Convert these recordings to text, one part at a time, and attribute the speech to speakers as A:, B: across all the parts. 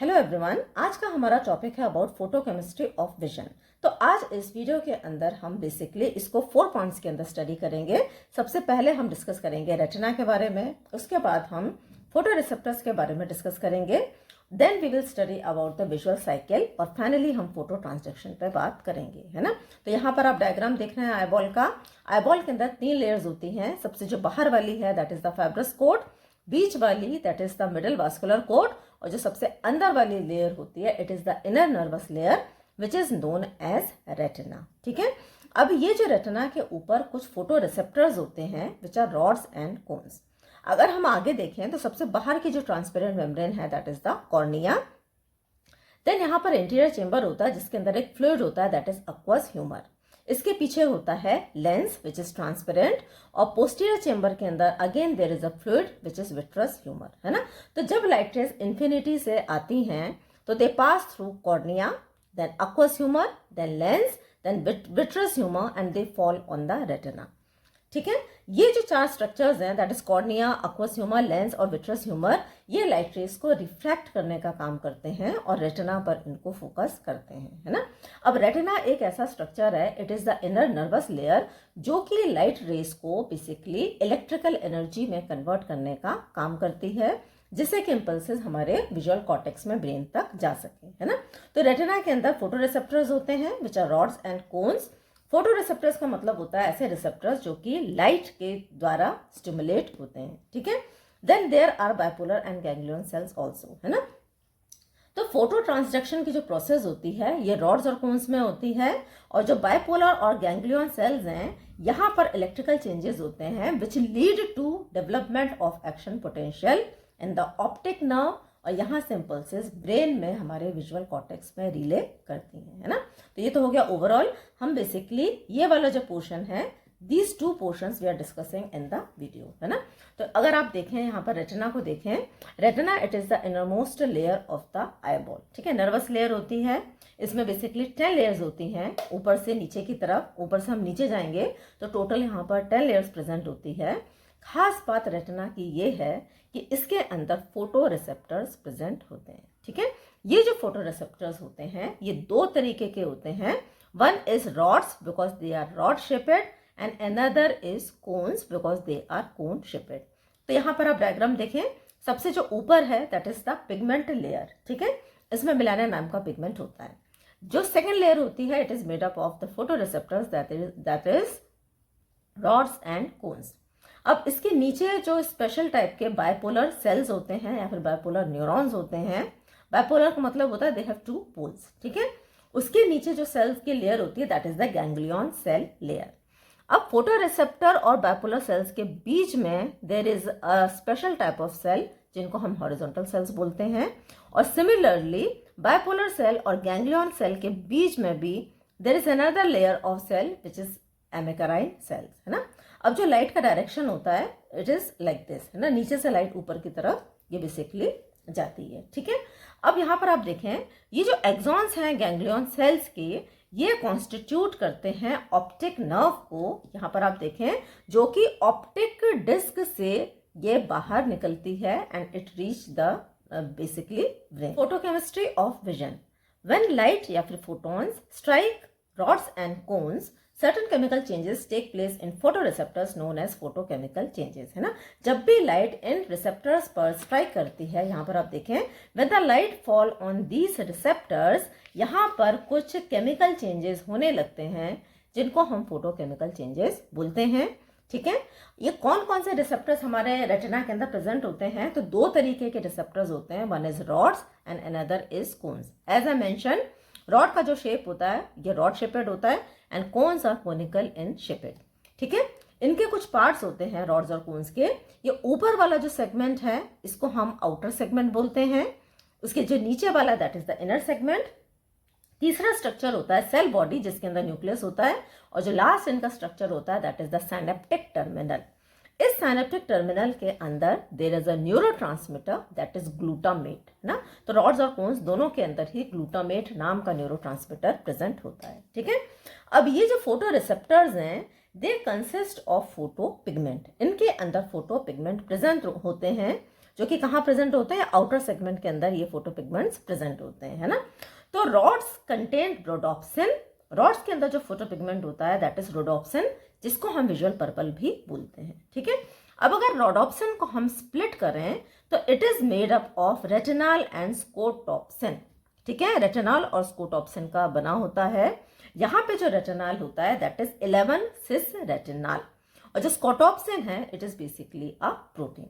A: Hello everyone, आज का हमारा टॉपिक है अबाउट फोटोकेमिस्ट्री ऑफ विजन। तो आज इस वीडियो के अंदर हम बेसिकली इसको 4 पॉइंट्स के अंदर स्टडी करेंगे। सबसे पहले हम डिस्कस करेंगे रेटिना के बारे में, उसके बाद हम फोटो रिसेप्टर्स के बारे में डिस्कस करेंगे, then we will study about the visual cycle और फाइनली हम फोटो ट्रांसडक्शन पे बात करेंगे, है ना। तो यहाँ पर आप डायग्राम देख रहे हैं आईबॉल का। आईबॉल के अंदर 3 लेयर्स होती हैं। सबसे जो बाहर वाली है that is the fibrous coat, बीच वाली that is the middle vascular coat, और जो सबसे अंदर वाली लेयर होती है it is the inner nervous layer which is known as retina. ठीक है। अब ये जो रेटिना के ऊपर कुछ फोटो रिसेप्टर्स होते हैं which are rods and cones. अगर हम आगे देखें तो सबसे बाहर की जो ट्रांसपेरेंट मेम्ब्रेन है that is the cornea. Then यहाँ पर इंटीरियर चेंबर होता है जिसके अंदर एक फ्लूइड होता है दैट इज एक्वस ह्यूमर। इसके पीछे होता है लेंस विच इज ट्रांसपेरेंट, और पोस्टीरियर चेंबर के अंदर again there is a fluid which is vitreous humour, है ना। तो जब लाइट रेज इन्फिनिटी से आती हैं तो they pass through cornea, then aqueous humour, then lens, then vitreous humour and they fall on the retina. ठीक है। ये जो 4 स्ट्रक्चर्स हैं that is cornea, aqueous humour, lens और विट्रस ह्यूमर, ये लाइट रेस को रिफ्रैक्ट करने का काम करते हैं और रेटिना पर इनको फोकस करते हैं, है ना। अब रेटिना एक ऐसा स्ट्रक्चर है, it is the inner nervous layer जो कि लाइट रेस को बेसिकली इलेक्ट्रिकल एनर्जी में कन्वर्ट करने का काम करती है, जिससे कि इंपल्सेस हमारे विजुअल कॉर्टेक्स में ब्रेन तक जा सके, है ना। तो रेटिना के अंदर फोटो रिसेप्टर्स होते हैं which are rods and cones. Photoreceptors का मतलब होता है ऐसे रिसेप्टर्स जो कि लाइट के द्वारा स्टिमुलेट होते हैं। ठीक है। Then there are bipolar and ganglion cells also, है ना। तो फोटो ट्रांसडक्शन की जो प्रोसेस होती है ये रॉड्स और कोन्स में होती है, और जो बाइपोलर और गैंग्लियन सेल्स हैं यहाँ पर इलेक्ट्रिकल चेंजेस होते हैं which lead to development of action potential in the optic nerve, और यहाँ से इंपल्सेस ब्रेन में हमारे विजुअल कॉर्टेक्स में रिले करती हैं, है ना। तो ये तो हो गया ओवरऑल। हम बेसिकली ये वाला जो पोर्शन है these 2 portions we are discussing in the video, है ना। तो अगर आप देखें यहाँ पर रेटिना को देखें, retina it is the innermost layer of the eyeball. ठीक है। नर्वस लेयर होती है, इसमें बेसिकली 10 लेयर्स होती हैं ऊपर से नीचे की तरफ। ऊपर से हम नीचे जाएंगे तो टोटल यहाँ पर 10 लेयर्स प्रेजेंट होती है। खास बात रेटिना की ये है कि इसके अंदर फोटो रिसेप्टर्स प्रेजेंट होते हैं। ठीक है। ये जो फोटो रिसेप्टर्स होते हैं ये 2 तरीके के होते हैं। One is rods because they are rod shaped and another is cones because they are cone shaped. तो यहाँ पर आप डायग्राम देखें, सबसे जो ऊपर है that is the pigment layer. ठीक है। इसमें मेलानिन नाम का पिगमेंट होता है। जो सेकेंड लेयर होती है it is made up of the photoreceptors that is rods and cones. अब इसके नीचे जो स्पेशल टाइप के बाइपोलर सेल्स होते हैं या फिर बाइपोलर न्यूरॉन्स होते हैं, बाइपोलर का मतलब होता है दे हैव 2 पोल्स। ठीक है। उसके नीचे जो सेल्स की लेयर होती है that is the ganglion cell layer. अब फोटो रिसेप्टर और बाइपोलर सेल्स के बीच में there is a special type of cell जिनको हम हॉरिजॉन्टल सेल्स बोलते हैं, और सिमिलरली बाइपोलर सेल और गैंग्लियन सेल के बीच में भी there is another layer of cell which is amacrine cells, है ना। अब जो लाइट का डायरेक्शन होता है इट इज लाइक दिस, है ना। नीचे से लाइट ऊपर की तरफ ये बेसिकली जाती है। ठीक है। अब यहाँ पर आप देखें ये जो एक्सॉन्स हैं गैंग्लियन सेल्स के, ये कॉन्स्टिट्यूट करते हैं ऑप्टिक नर्व को। यहाँ पर आप देखें जो कि ऑप्टिक डिस्क से ये बाहर निकलती है and it reach the basically brain. Photochemistry of vision, when light या फिर photons strike rods and cones, certain chemical changes take place in photoreceptors known as photochemical changes, है ना। जब भी लाइट इन रिसेप्टर्स पर स्ट्राइक करती है, यहाँ पर आप देखें when the light fall on these receptors, यहाँ पर कुछ केमिकल चेंजेस होने लगते हैं जिनको हम फोटोकेमिकल चेंजेस बोलते हैं। ठीक है। ये कौन कौन से रिसेप्टर्स हमारे रेटिना के अंदर प्रेजेंट होते हैं? तो 2 तरीके के रिसेप्टर्स होते हैं, one is rods and another is cones. As I mention, rod का जो शेप होता है ये रॉड शेपेड होता है and cones are conical in shaped. ठीक है। इनके कुछ पार्ट्स होते हैं रॉड्स और कोन्स के। ये ऊपर वाला जो सेगमेंट है इसको हम आउटर सेगमेंट बोलते हैं, उसके जो नीचे वाला that is the inner segment. तीसरा स्ट्रक्चर होता है सेल बॉडी जिसके अंदर न्यूक्लियस होता है, और जो लास्ट इनका स्ट्रक्चर होता है that is the synaptic terminal. इस साइनेप्टिक टर्मिनल के अंदर there is a neurotransmitter that is glutamate, ना। तो रॉड्स और कोन्स दोनों के अंदर ही ग्लूटामेट नाम का न्यूरोट्रांसमीटर प्रेजेंट होता है। ठीक है। अब ये जो फोटो रिसेप्टर्स हैं they consist of photo pigment. इनके अंदर फोटो पिगमेंट प्रेजेंट होते हैं जो कि कहाँ प्रेजेंट होते हैं, आउटर सेगमेंट के अंदर ये फोटोपिगमेंट्स प्रेजेंट होते हैं, है ना। तो रॉड्स कंटेन रोडोप्सिन, रॉड्स के अंदर जो फोटोपिगमेंट होता है दैट इज रोडोप्सिन, जिसको हम विजुअल पर्पल भी बोलते हैं, ठीक है। अब अगर रोडोप्सिन को हम स्प्लिट करें तो it is made up of retinol and scotopsin, ठीक है। रेटिनॉल और स्कोटोप्सिन का बना होता है। यहाँ पे जो रेटिनॉल होता है दैट इज 11 सिस रेटिनॉल, और जो स्कोटोप्सिन है it is basically a protein.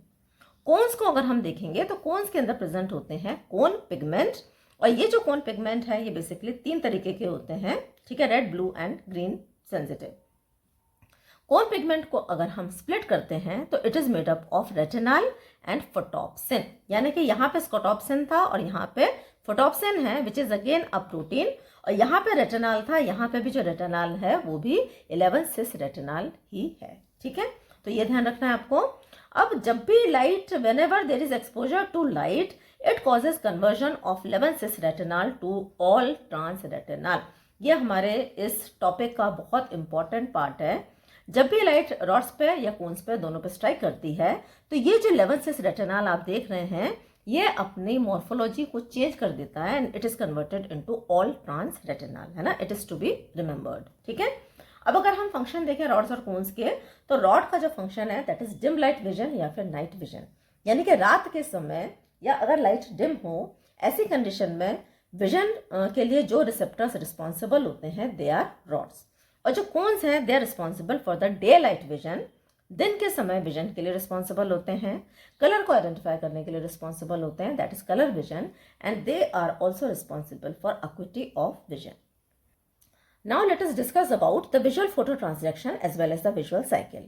A: Cones को अगर हम देखेंगे तो कोन्स के अंदर प्रेजेंट होते हैं कोन पिगमेंट, और ये जो कोन पिगमेंट है ये बेसिकली 3 तरीके के होते हैं, ठीक है, red, blue and green sensitive. Cone pigment को अगर हम स्प्लिट करते हैं तो it is made up of retinol and photopsin, यानी कि यहाँ पे स्कोटोप्सिन था और यहाँ पे फोटोप्सिन है which is again a protein, और यहाँ पे रेटिनॉल था, यहाँ पे भी जो रेटिनॉल है वो भी 11 सिस रेटिनॉल ही है, ठीक है। तो ये ध्यान रखना है आपको। अब जब भी light, whenever there is exposure to light, it causes conversion of 11 cis retinol to all trans retinol. ये हमारे इस टॉपिक का बहुत इंपॉर्टेंट पार्ट है। जब भी लाइट रॉड्स पे या कोन्स पे, दोनों पे स्ट्राइक करती है तो ये जो 11 सिस रेटिनॉल आप देख रहे हैं ये अपनी मॉर्फोलॉजी को चेंज कर देता है and it is converted into all trans retinol, है ना। It is to be remembered, ठीक है। अब अगर हम फंक्शन देखें रॉड्स और कोन्स के, तो रॉड का जो फंक्शन है that is dim light vision या फिर नाइट विजन, यानी कि रात के समय या अगर लाइट डिम हो ऐसी कंडीशन में विजन के लिए जो रिसेप्टर्स रिस्पॉन्सिबल होते हैं दे आर रॉड्स, और जो कोन्स हैं they are responsible for the daylight vision, दिन के समय विजन के लिए रिस्पॉन्सिबल होते हैं, कलर को आइडेंटिफाई करने के लिए रिस्पॉन्सिबल होते हैं that is colour vision, and they are also responsible for acuity of vision. Now let us discuss about the visual phototransduction as well as the visual cycle.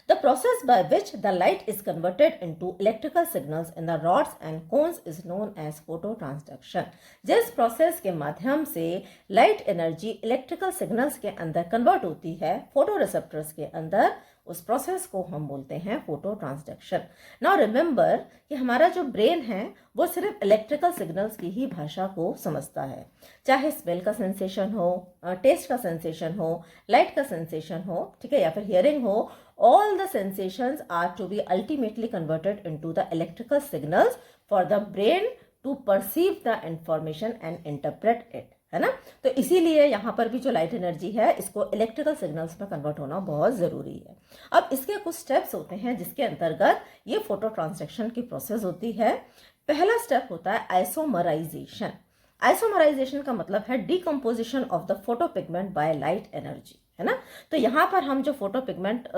A: The process by which the light is converted into electrical signals in the rods and cones is known as phototransduction. जिस process के माध्यम से light energy electrical signals के अंदर convert होती है photo receptors के अंदर, उस प्रोसेस को हम बोलते हैं फोटो ट्रांसडक्शन। नाउ रिमेंबर कि हमारा जो ब्रेन है वो सिर्फ इलेक्ट्रिकल सिग्नल्स की ही भाषा को समझता है, चाहे स्मेल का सेंसेशन हो, टेस्ट का सेंसेशन हो, लाइट का सेंसेशन हो, ठीक है, या फिर हियरिंग हो, all the sensations are to be ultimately converted into the electrical signals for the brain to perceive the information and interpret it, है ना। तो इसीलिए यहाँ पर भी जो लाइट एनर्जी है इसको इलेक्ट्रिकल सिग्नल्स में कन्वर्ट होना बहुत ज़रूरी है। अब इसके कुछ स्टेप्स होते हैं जिसके अंतर्गत ये फोटो ट्रांसडक्शन की प्रोसेस होती है। पहला स्टेप होता है आइसोमराइजेशन। आइसोमराइजेशन का मतलब है decomposition of the photo pigment by light energy, है ना। तो यहाँ पर हम जो फोटो पिगमेंट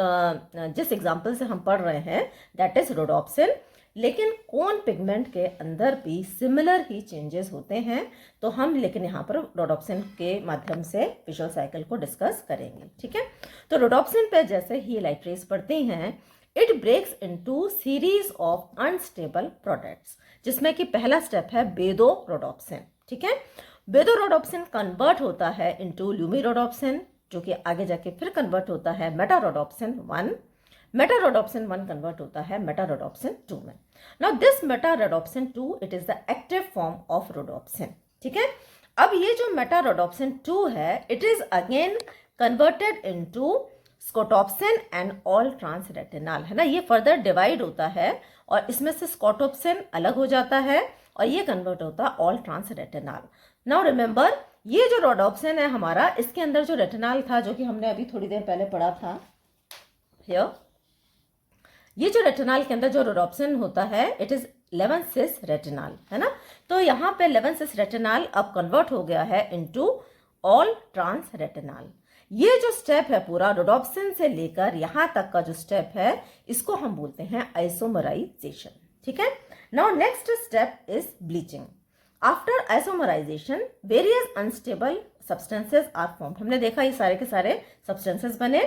A: जिस एग्जाम्पल से हम पढ़ रहे हैं दैट इज रोडोप्सिन, लेकिन कोन पिगमेंट के अंदर भी सिमिलर ही चेंजेस होते हैं, तो हम लेकिन यहाँ पर रोडोप्सिन के माध्यम से विजुअल साइकिल को डिस्कस करेंगे, ठीक है। तो रोडोप्सिन पे जैसे ही लाइट रेज पड़ती हैं it breaks into series of unstable products, जिसमें कि पहला स्टेप है बेदो रोडोप्सिन, ठीक है। बेदो रोडोप्सिन कन्वर्ट होता है इनटू ल्यूमी रोडोप्सिन, जो कि आगे जाके फिर कन्वर्ट होता है meta rhodopsin 1, meta rhodopsin 1 convert होता है मेटा रोडोप्सिन 2 में। Now this meta rhodopsin 2 it is the active form of rhodopsin, ठीक है। अब ये जो मेटा रोडोप्सिन 2 है it is again converted into scotopsin and all trans retinol, है ना। ये फर्दर डिवाइड होता है और इसमें से स्कोटोप्सिन अलग हो जाता है और ये कन्वर्ट होता है all trans retinol. Now remember ये जो रोडोप्सिन है हमारा, इसके अंदर जो रेटिनॉल था जो कि हमने अभी थोड़ी देर पहले पढ़ा था हियर, ये जो रेटिनॉल के अंदर जो रोडोप्सिन होता है इट इज 11 सिस रेटिनॉल, है ना। तो यहाँ पे 11 सिस रेटिनॉल अब कन्वर्ट हो गया है इनटू ऑल ट्रांस रेटिनॉल। ये जो स्टेप है पूरा रोडोप्सिन से लेकर यहाँ तक का जो स्टेप है इसको हम बोलते हैं आइसोमराइजेशन, ठीक है। Now next step is bleaching. After isomerisation various unstable substances are formed. हमने देखा ये सारे के सारे सब्सटेंसेस बने।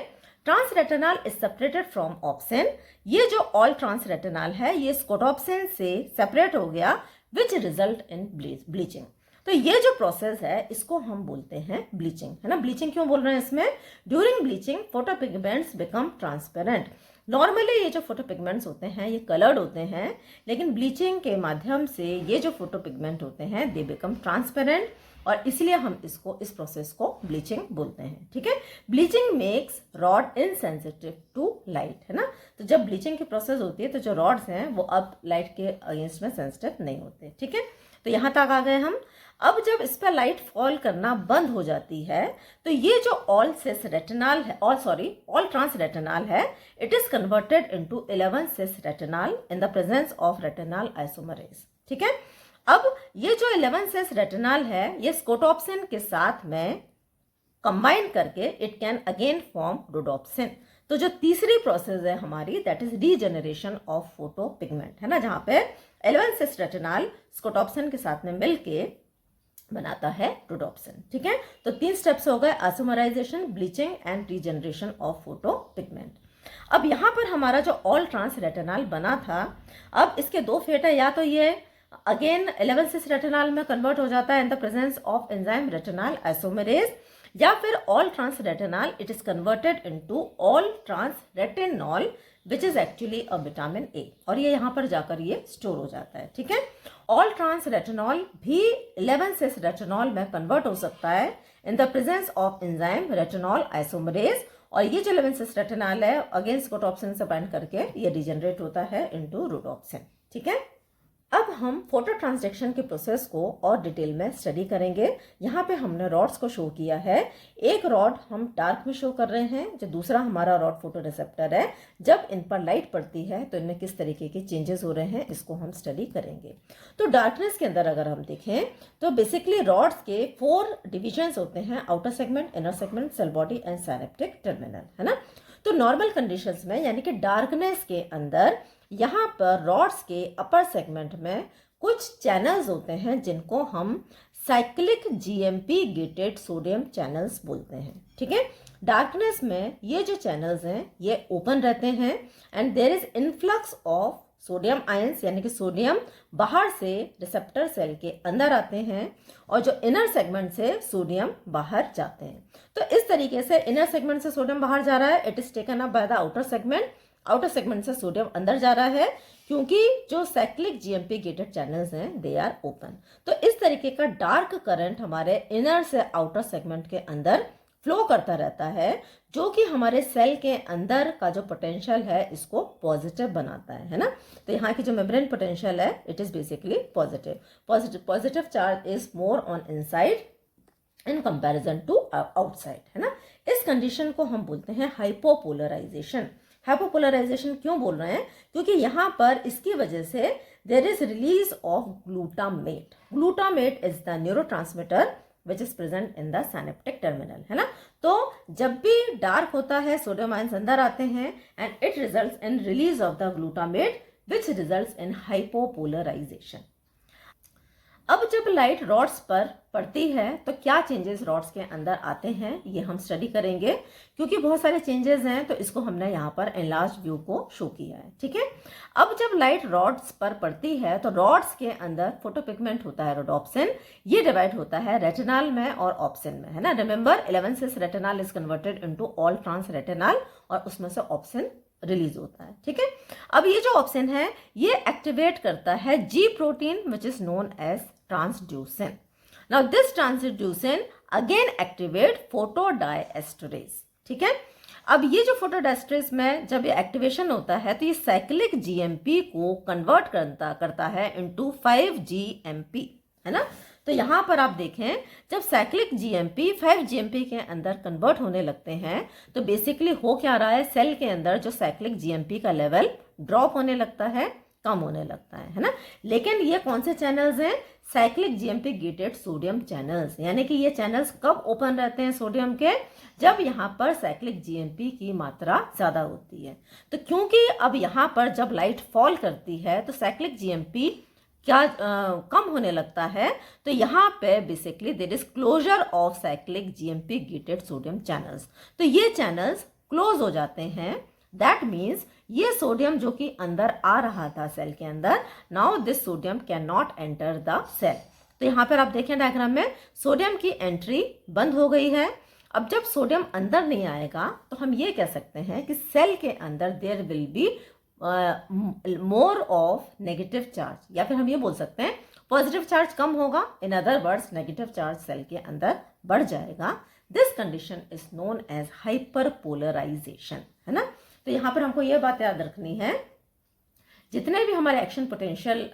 A: Trans retinol is separated from opsin. ये जो ऑल ट्रांस रेटिनॉल है ये स्कोटोप्सिन से सेपरेट हो गया विच रिजल्ट इन ब्लीचिंग। तो ये जो प्रोसेस है इसको हम बोलते हैं ब्लीचिंग, है ना। ब्लीचिंग क्यों बोल रहे हैं इसमें? During bleaching photopigments become transparent. Normally ये जो फोटोपिगमेंट्स होते हैं ये कलर्ड होते हैं, लेकिन ब्लीचिंग के माध्यम से ये जो फोटोपिगमेंट होते हैं दे बिकम ट्रांसपेरेंट, और इसलिए हम इस प्रोसेस को ब्लीचिंग बोलते हैं। ठीक है, bleaching makes rod insensitive to light, है ना। तो जब ब्लीचिंग की प्रोसेस होती है तो जो रॉड्स हैं वो अब लाइट के अगेंस्ट में सेंसिटिव नहीं होते। ठीक है, तो यहाँ तक आ गए हम। अब जब इस पर लाइट फॉल करना बंद हो जाती है तो ये जो ऑल सिस रेटिनल है, ऑल ट्रांस रेटिनल है, it is converted into 11 cis retinal in the presence of retinal isomerase. ठीक है, अब ये जो 11 सिस रेटिनल है ये स्कोटॉप्सिन के साथ में कंबाइन करके it can again form rhodopsin. तो जो तीसरी प्रोसेस है हमारी दैट इज रीजनरेशन ऑफ फोटोपिगमेंट, है ना, जहां पे 11 सिस रेटिनल स्कोटॉप्सिन के साथ में मिलके बनाता है रोडोप्सिन। ठीक है, तो 3 स्टेप्स हो गए, isomerization, bleaching and regeneration of photopigment. अब यहाँ पर हमारा जो ऑल ट्रांस रेटिनल बना था, अब इसके 2 फेट है, या तो ये अगेन 11 सिस रेटिनल में कन्वर्ट हो जाता है in the presence of enzyme retinal isomerase, या फिर all trans retinal it is converted into all trans retinol which is actually a vitamin A, और ये यहाँ पर जाकर ये स्टोर हो जाता है। ठीक है, ऑल ट्रांस रेटिनॉल भी 11 सिस रेटिनॉल में कन्वर्ट हो सकता है in the presence of enzyme retinol isomerase, और ये जो 11 सिस रेटिनॉल है अगेन स्कोटॉप्सिन से बाइंड करके ये डिजेनरेट होता है इनटू रोडोप्सिन। ठीक है, अब हम फोटो ट्रांसडक्शन के प्रोसेस को और डिटेल में स्टडी करेंगे। यहाँ पे हमने रॉड्स को शो किया है, एक रॉड हम डार्क में शो कर रहे हैं, जो दूसरा हमारा रॉड फोटो रिसेप्टर है। जब इन पर लाइट पड़ती है तो इनमें किस तरीके के चेंजेस हो रहे हैं इसको हम स्टडी करेंगे। तो डार्कनेस के अंदर अगर हम देखें तो बेसिकली रॉड्स के 4 डिविजन्स होते हैं, outer segment, inner segment, cell body and synaptic terminal, है ना। तो नॉर्मल कंडीशंस में यानी कि डार्कनेस के अंदर यहाँ पर रॉड्स के अपर सेगमेंट में कुछ चैनल्स होते हैं जिनको हम cyclic GMP gated sodium channels बोलते हैं। ठीक है, डार्कनेस में ये जो चैनल्स हैं ये ओपन रहते हैं and there is influx of sodium ions, यानी कि सोडियम बाहर से रिसेप्टर सेल के अंदर आते हैं और जो इनर सेगमेंट से सोडियम बाहर जाते हैं। तो इस तरीके से इनर सेगमेंट से सोडियम बाहर जा रहा है, it is taken up by the outer segment, outer segment से सोडियम अंदर जा रहा है क्योंकि जो साइक्लिक जीएमपी गेटेड चैनल्स हैं दे आर ओपन। तो इस तरीके का डार्क करंट हमारे इनर से आउटर सेगमेंट के अंदर फ्लो करता रहता है, जो कि हमारे सेल के अंदर का जो पोटेंशियल है इसको पॉजिटिव बनाता है ना। तो यहाँ की जो मेम्ब्रेन पोटेंशियल है it is basically positive charge is more on inside in comparison to outside, है ना। इस कंडीशन को हम बोलते हैं हाइपोपोलराइजेशन। हाइपोपोलराइजेशन क्यों बोल रहे हैं? क्योंकि यहाँ पर इसकी वजह से there is release of glutamate. Glutamate is the neurotransmitter which is present in the synaptic terminal, है ना। तो जब भी डार्क होता है सोडियम आयंस अंदर आते हैं and it results in release of the glutamate which results in hypopolarization. अब जब लाइट रॉड्स पर पड़ती है तो क्या चेंजेस रॉड्स के अंदर आते हैं ये हम स्टडी करेंगे, क्योंकि बहुत सारे चेंजेस हैं तो इसको हमने यहाँ पर एनलार्ज व्यू को शो किया है। ठीक है, अब जब लाइट रॉड्स पर पड़ती है तो रॉड्स के अंदर फोटोपिगमेंट होता है रोडोप्सिन, ये डिवाइड होता है रेटिनल में और ऑप्सिन में, है ना। Remember 11 cis retinal is converted into all trans retinal और उसमें से ऑप्सिन रिलीज होता है। ठीक है, अब ये जो ऑप्सिन है ये एक्टिवेट करता है G protein which is known as transducin. Now this transducin again activate photodiesterase. ठीक है, अब ये जो फोटोडाइएस्टरेज में जब ये एक्टिवेशन होता है तो ये साइक्लिक जीएमपी को कन्वर्ट करता है इनटू 5GMP, है ना। तो यहाँ पर आप देखें जब साइक्लिक जीएमपी 5GMP के अंदर कन्वर्ट होने लगते हैं तो बेसिकली हो क्या रहा है, सेल के अंदर जो साइक्लिक जीएमपी का लेवल ड्रॉप होने लगता है, कम होने लगता है ना। लेकिन ये कौन से चैनल्स हैं? Cyclic GMP gated sodium channels, यानी कि ये चैनल्स कब ओपन रहते हैं सोडियम के? जब यहाँ पर साइक्लिक जीएमपी की मात्रा ज्यादा होती है। तो क्योंकि अब यहाँ पर जब लाइट फॉल करती है तो साइक्लिक जीएमपी क्या कम होने लगता है, तो यहाँ पे basically there is closure of cyclic GMP gated sodium channels. तो ये चैनल्स क्लोज हो जाते हैं, दैट मीन्स ये सोडियम जो कि अंदर आ रहा था सेल के अंदर, now this sodium cannot enter the cell. तो यहाँ पर आप देखें डायग्राम में सोडियम की एंट्री बंद हो गई है। अब जब सोडियम अंदर नहीं आएगा तो हम ये कह सकते हैं कि सेल के अंदर there will be more of negative charge, या फिर हम ये बोल सकते हैं पॉजिटिव चार्ज कम होगा, in other words negative charge cell के अंदर बढ़ जाएगा। This condition is known as hyperpolarisation, है ना। तो यहाँ पर हमको ये बात याद रखनी है, जितने भी हमारे एक्शन पोटेंशियल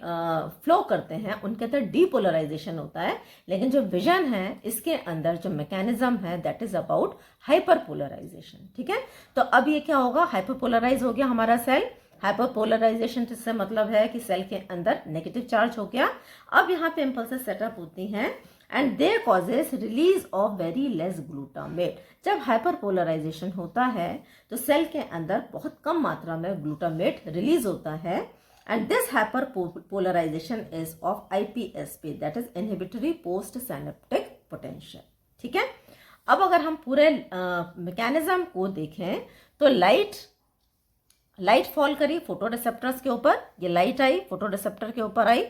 A: फ्लो करते हैं उनके अंदर डीपोलराइजेशन होता है, लेकिन जो विजन है इसके अंदर जो मैकेनिज्म है दैट इज अबाउट हाइपरपोलराइजेशन। ठीक है, तो अब ये क्या होगा, हाइपरपोलराइज हो गया हमारा सेल। हाइपरपोलराइजेशन से मतलब है कि सेल के अंदर नेगेटिव चार्ज हो गया। अब यहाँ पे इम्पल्सेस सेटअप होती हैं and they causes release of very less glutamate. जब हाइपरपोलराइजेशन होता है तो सेल के अंदर बहुत कम मात्रा में ग्लूटामेट रिलीज होता है and this hyperpolarization is of IPSP, that is inhibitory postsynaptic potential. ठीक है, अब अगर हम पूरे मैकेनिज्म को देखें तो लाइट फॉल करी फोटो रिसेप्टर्स के ऊपर, ये लाइट आई फोटो रिसेप्टर के ऊपर आई,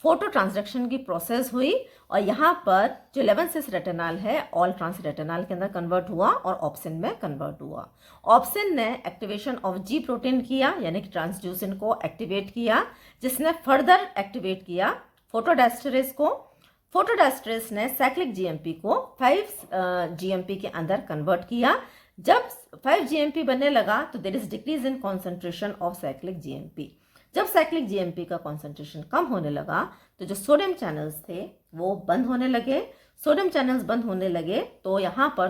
A: फोटो ट्रांसडक्शन की प्रोसेस हुई और यहाँ पर जो 11 सिस रेटिनॉल है ऑल ट्रांस रेटिनॉल के अंदर कन्वर्ट हुआ और ऑप्सिन में कन्वर्ट हुआ। ऑप्सिन ने एक्टिवेशन ऑफ जी प्रोटीन किया, यानी कि ट्रांसड्यूसिन को एक्टिवेट किया, जिसने फर्दर एक्टिवेट किया फोटोडेस्टरेज को। फोटोडेस्टरेज ने साइक्लिक जीएमपी को 5 जीएमपी के अंदर कन्वर्ट किया। जब 5 जीएमपी बनने लगा तो there is decrease in concentration of cyclic GMP. जब साइक्लिक जीएमपी का कॉन्सेंट्रेशन कम होने लगा तो जो सोडियम चैनल्स थे वो बंद होने लगे। सोडियम चैनल्स बंद होने लगे तो यहाँ पर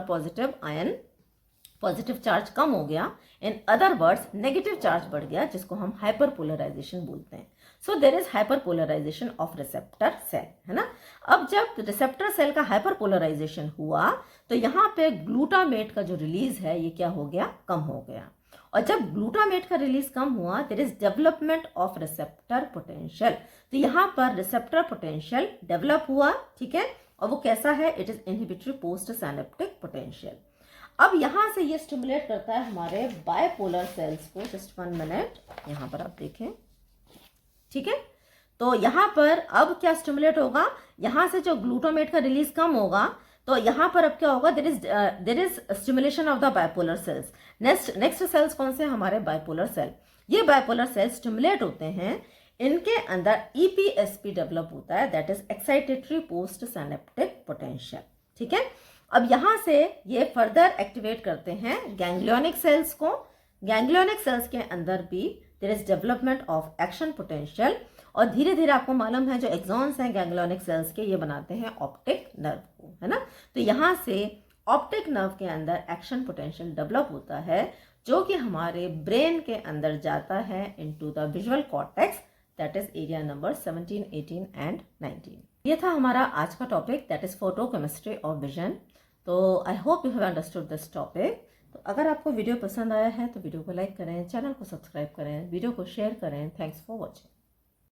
A: पॉजिटिव चार्ज कम हो गया, in other words negative charge बढ़ गया, जिसको हम हाइपरपोलराइजेशन बोलते हैं। So there is hyperpolarisation of receptor cell, है ना। अब जब रिसेप्टर सेल का हाइपरपोलराइजेशन हुआ तो यहाँ पे ग्लूटामेट का जो रिलीज है ये क्या हो गया, कम हो गया। और जब ग्लूटामेट का रिलीज कम हुआ there is development of receptor potential, तो यहाँ पर रिसेप्टर पोटेंशियल डेवलप हुआ। ठीक है, और वो कैसा है, it is inhibitory postsynaptic potential. अब यहाँ से ये स्टिमुलेट करता है हमारे बायपोलर सेल्स को। जस्ट 1 मिनट, यहाँ पर आप देखें। ठीक है, तो यहाँ पर अब क्या स्टिमुलेट होगा, यहाँ से जो ग्लूटामेट का रिलीज कम होगा तो यहाँ पर अब क्या होगा, there is stimulation of the bipolar cells. Next cells कौन से, हमारे बायपोलर सेल। ये बायपोलर सेल स्टिमुलेट होते हैं, इनके अंदर ईपीएसपी डेवलप होता है, that is excitatory postsynaptic potential. ठीक है, अब यहाँ से ये फर्दर एक्टिवेट करते हैं गैंग्लियोनिक सेल्स को। गैंग्लियोनिक सेल्स के अंदर भी there is development of action potential और धीरे धीरे आपको मालूम है जो एक्सॉन्स हैं गैंग्लियोनिक सेल्स के, ये बनाते हैं ऑप्टिक नर्व को, है ना। तो यहाँ से ऑप्टिक नर्व के अंदर एक्शन पोटेंशियल डेवलप होता है जो कि हमारे ब्रेन के अंदर जाता है into the visual cortex, that is area number 17, 18 and 19। ये था हमारा आज का topic, that is photochemistry of vision. तो I hope you have understood this topic. तो अगर आपको वीडियो पसंद आया है तो वीडियो को लाइक करें, चैनल को सब्सक्राइब करें, वीडियो को शेयर करें। Thanks for watching.